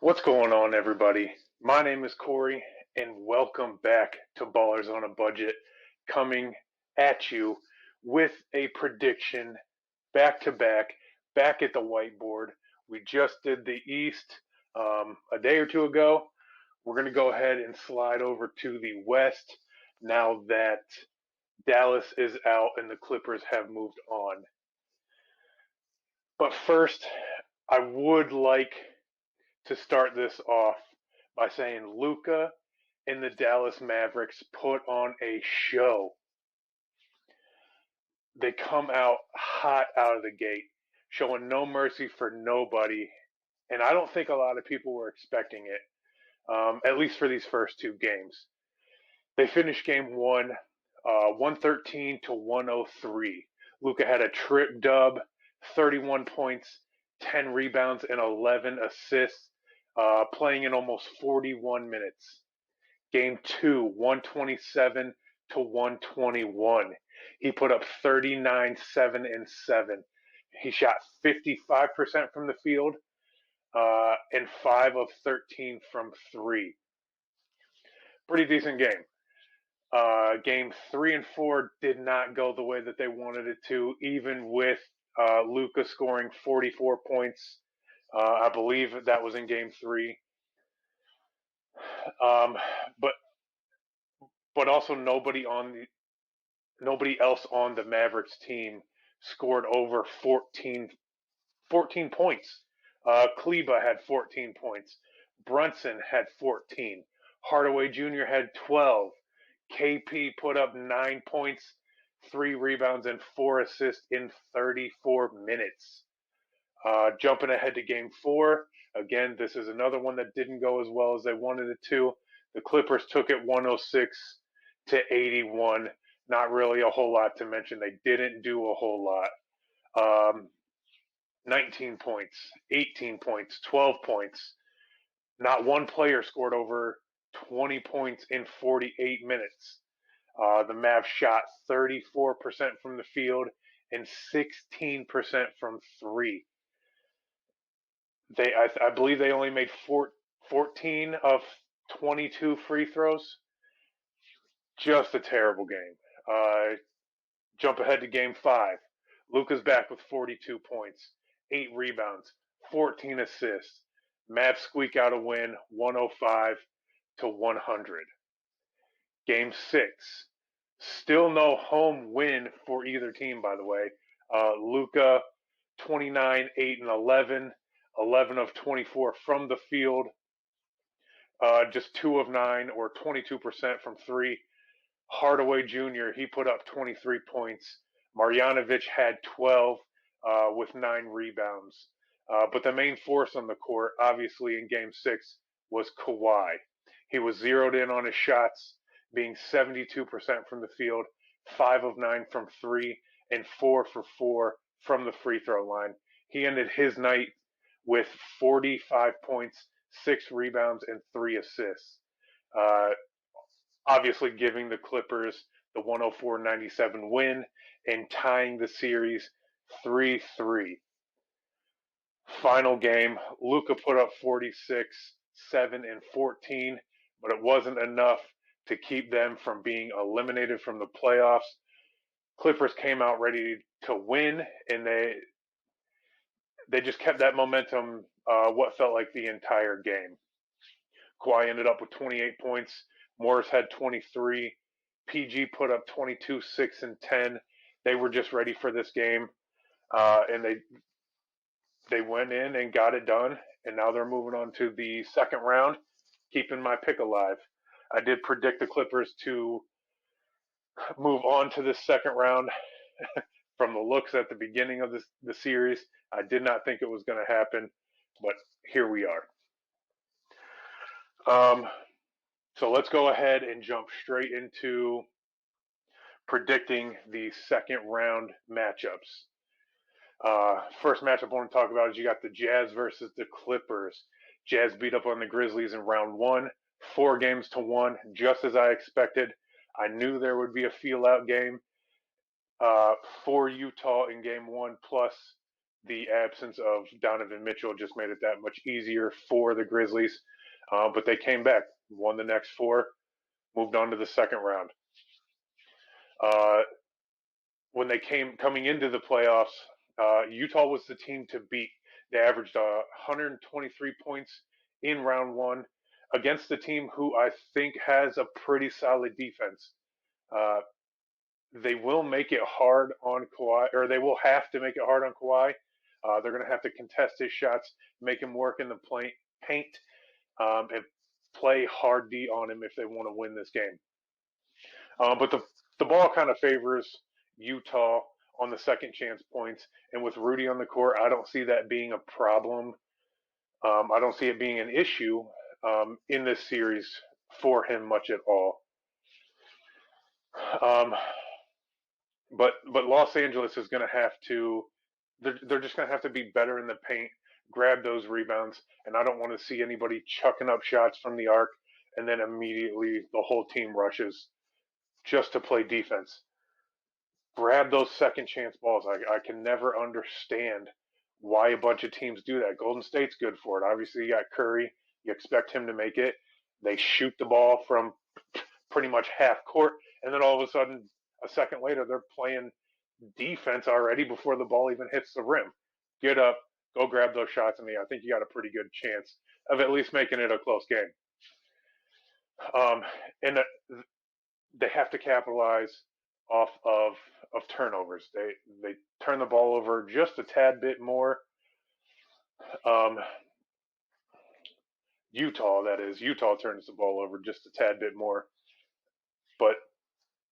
What's going on, everybody? My name is Corey, and welcome back to Ballers on a Budget, coming at you with a prediction back to back, back at the whiteboard. We just did the East a day or two ago. We're going to go ahead and slide over to the West now that Dallas is out and the Clippers have moved on. But first, I would like to start this off by saying Luka and the Dallas Mavericks put on a show. They come out hot out of the gate, showing no mercy for nobody. And I don't think a lot of people were expecting it, at least for these first two games. They finished game one, 113 to 103. Luka had a trip dub, 31 points, 10 rebounds, and 11 assists, playing in almost 41 minutes. Game two, 127 to 121. He put up 39, 7, and 7. He shot 55% from the field and 5 of 13 from three. Pretty decent game. Game three and four did not go the way that they wanted it to, even with Luka scoring 44 points. I believe that was in game three. Um, but also nobody else on the Mavericks team scored over 14 points. Kleba had 14 points. Brunson had 14. Hardaway Jr. had 12. KP put up 9 points, 3 rebounds, and 4 assists in 34 minutes. Jumping ahead to game four, again, this is another one that didn't go as well as they wanted it to. The Clippers took it 106 to 81. Not really a whole lot to mention. They didn't do a whole lot. 19 points, 18 points, 12 points. Not one player scored over 20 points in 48 minutes. The Mavs shot 34% from the field and 16% from three. I believe they only made 14 of 22 free throws. Just a terrible game. Jump ahead to game five. Luka's back with 42 points, 8 rebounds, 14 assists. Mavs squeak out a win, 105 to 100. Game six. Still no home win for either team, by the way. Luka, 29, 8, and 11. 11 of 24 from the field. Just 2 of 9, or 22% from three. Hardaway Jr., he put up 23 points. Marjanovic had 12 with 9 rebounds. But the main force on the court, obviously in game six, was Kawhi. He was zeroed in on his shots, being 72% from the field, 5 of 9 from three, and 4 for 4 from the free throw line. He ended his night with 45 points, 6 rebounds, and 3 assists. Uh, Obviously giving the Clippers the 104-97 win and tying the series 3-3. Final game, Luka put up 46, 7, and 14, but it wasn't enough to keep them from being eliminated from the playoffs. Clippers came out ready to win, and they just kept that momentum what felt like the entire game. Kawhi ended up with 28 points. Morris had 23. PG put up 22, 6, and 10. They were just ready for this game, and they went in and got it done. And now they're moving on to the second round, keeping my pick alive. I did predict the Clippers to move on to this second round from the looks at the beginning of the series. I did not think it was going to happen, but here we are. So let's go ahead and jump straight into predicting the second round matchups. First matchup I want to talk about is you got the Jazz versus the Clippers. Jazz beat up on the Grizzlies in round one, 4-1, just as I expected. I knew there would be a feel out game for Utah in game one, plus the absence of Donovan Mitchell just made it that much easier for the Grizzlies. But they came back, won the next four, moved on to the second round. Uh, when they coming into the playoffs, Utah was the team to beat. They averaged 123 points in round one against the team who I think has a pretty solid defense. Uh, they will make it hard on Kawhi, or they will have to make it hard on Kawhi. They're going to have to contest his shots, make him work in the paint, and play hard D on him if they want to win this game. But the ball kind of favors Utah on the second chance points, and with Rudy on the court, I don't see that being a problem. I don't see it being an issue in this series for him much at all. But Los Angeles is going to have to. They're just going to have to be better in the paint, grab those rebounds, and I don't want to see anybody chucking up shots from the arc and then immediately the whole team rushes just to play defense. Grab those second chance balls. I can never understand why a bunch of teams do that. Golden State's good for it. Obviously, you got Curry. You expect him to make it. They shoot the ball from pretty much half court, and then all of a sudden, a second later, they're playing defense already before the ball even hits the rim. Get up, go grab those shots, and I think you got a pretty good chance of at least making it a close game. And they have to capitalize off of turnovers. They turn the ball over just a tad bit more. Utah, that is, Utah turns the ball over just a tad bit more. But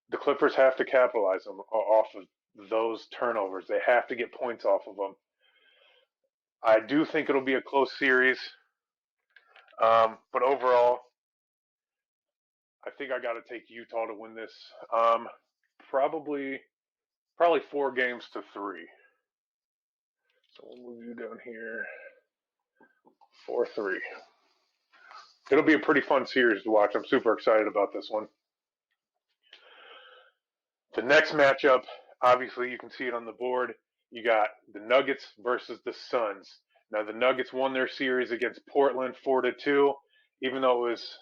the Clippers have to capitalize them off of those turnovers. They have to get points off of them. I do think it'll be a close series. But overall, I think I got to take Utah to win this. Probably 4-3. So we'll move you down here. 4-3. It'll be a pretty fun series to watch. I'm super excited about this one. The next matchup, obviously you can see it on the board. You got the Nuggets versus the Suns. Now the Nuggets won their series against Portland 4-2, even though it was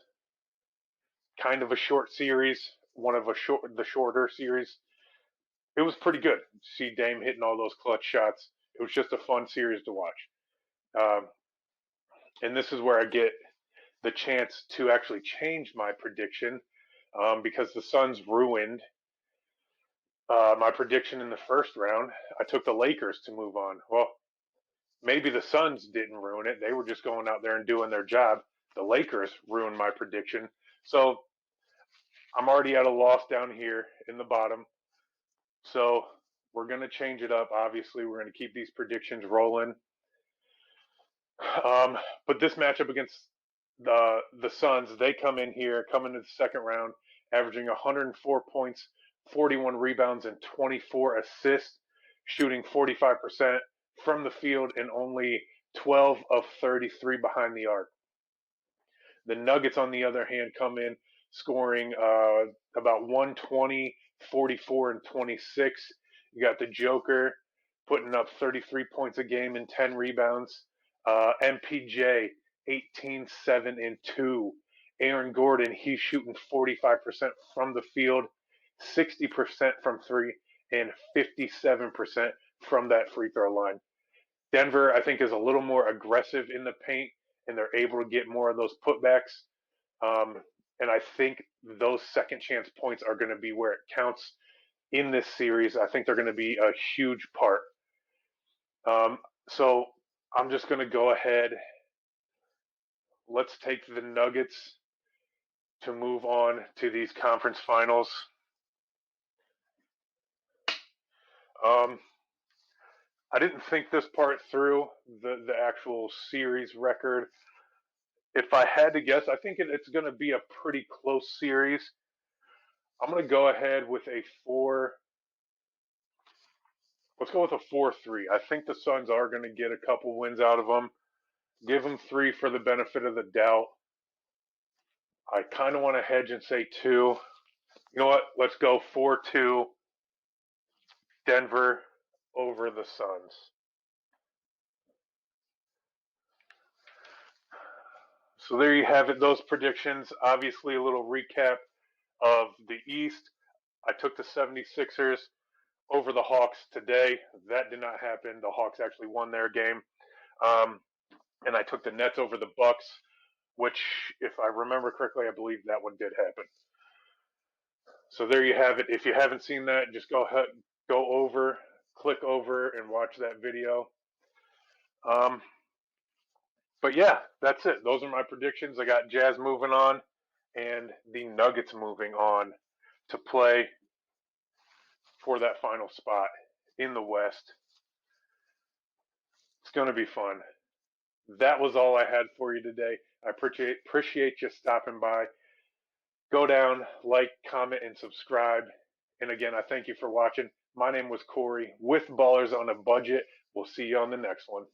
kind of a short series, one of the shorter series. It was pretty good. See Dame hitting all those clutch shots. It was just a fun series to watch. And this is where I get the chance to actually change my prediction because the Suns ruined my prediction in the first round. I took the Lakers to move on. Well, maybe the Suns didn't ruin it. They were just going out there and doing their job. The Lakers ruined my prediction. So I'm already at a loss down here in the bottom. So we're going to change it up. Obviously, we're going to keep these predictions rolling. But this matchup against the Suns, they come into the second round, averaging 104 points, 41 rebounds, and 24 assists, shooting 45% from the field and only 12 of 33 behind the arc. The Nuggets, on the other hand, come in scoring about 120, 44, and 26. You got the Joker putting up 33 points a game and 10 rebounds. MPJ, 18, 7, and 2. Aaron Gordon, he's shooting 45% from the field, 60% from three, and 57% from that free throw line. Denver, I think, is a little more aggressive in the paint, and they're able to get more of those putbacks. And I think those second chance points are going to be where it counts in this series. I think they're going to be a huge part. So I'm just going to go ahead. Let's take the Nuggets to move on to these conference finals. I didn't think this part through, the actual series record. If I had to guess, I think it's going to be a pretty close series. I'm going to go ahead with a 4. Let's go with a 4-3. I think the Suns are going to get a couple wins out of them. Give them 3 for the benefit of the doubt. I kind of want to hedge and say 2. You know what? Let's go 4-2. Denver over the Suns. So there you have it, those predictions. Obviously, a little recap of the East. I took the 76ers over the Hawks today. That did not happen. The Hawks actually won their game. And I took the Nets over the Bucks, which, if I remember correctly, I believe that one did happen. So there you have it. If you haven't seen that, just go over, click over, and watch that video. But yeah, that's it. Those are my predictions. I got Jazz moving on and the Nuggets moving on to play for that final spot in the West. It's going to be fun. That was all I had for you today. I appreciate you stopping by. Go down, like, comment, and subscribe. And again, I thank you for watching. My name was Corey with Ballers on a Budget. We'll see you on the next one.